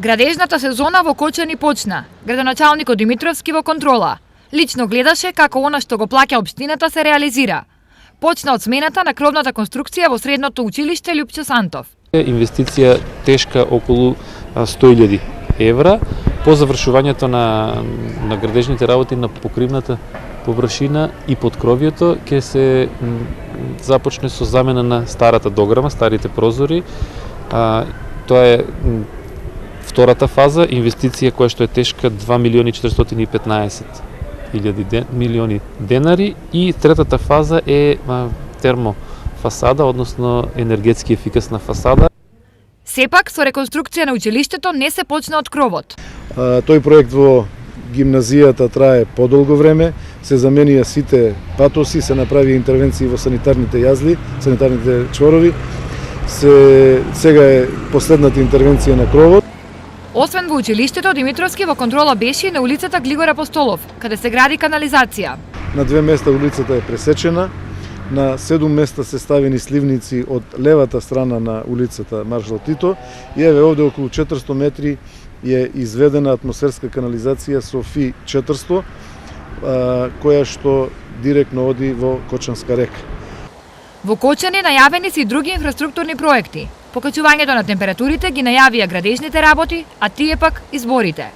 Градежната сезона во Кочани почна. Градоначалникот Димитровски во контрола. Лично гледаше како она што го плаќа општината се реализира. Почна од смената на кровната конструкција во средното училиште Љупчо Сантов. Инвестиција тешка околу 100.000 евра. По завршувањето на градежните работи на покривната површина и подкровјето ќе се започне со замена на старата дограма, старите прозори. Тоа е втората фаза, инвестиција која што е тешка 2.415.000 денари и третата фаза е термофасада, односно енергетски ефикасна фасада. Сепак, со реконструкција на училиштето не се почна од кровот. Тој проект во гимназијата трае подолго време, се заменија сите патоси, се направи интервенции во санитарните јазли, санитарните чворови. Сега е последната интервенција на кровот. Освен во училиштето, Димитровски во контрола беше и на улицата Глигор Апостолов, каде се гради канализација. На 2 места улицата е пресечена, на 7 места се ставени сливници од левата страна на улицата Маршал Тито и еве овде околу 400 метри е изведена атмосферска канализација со ФИ 400, која што директно оди во Кочанска река. Во Кочани најавени се и други инфраструктурни проекти. Покачувањето на температурите ги најавија градежните работи, а тие пак изборите.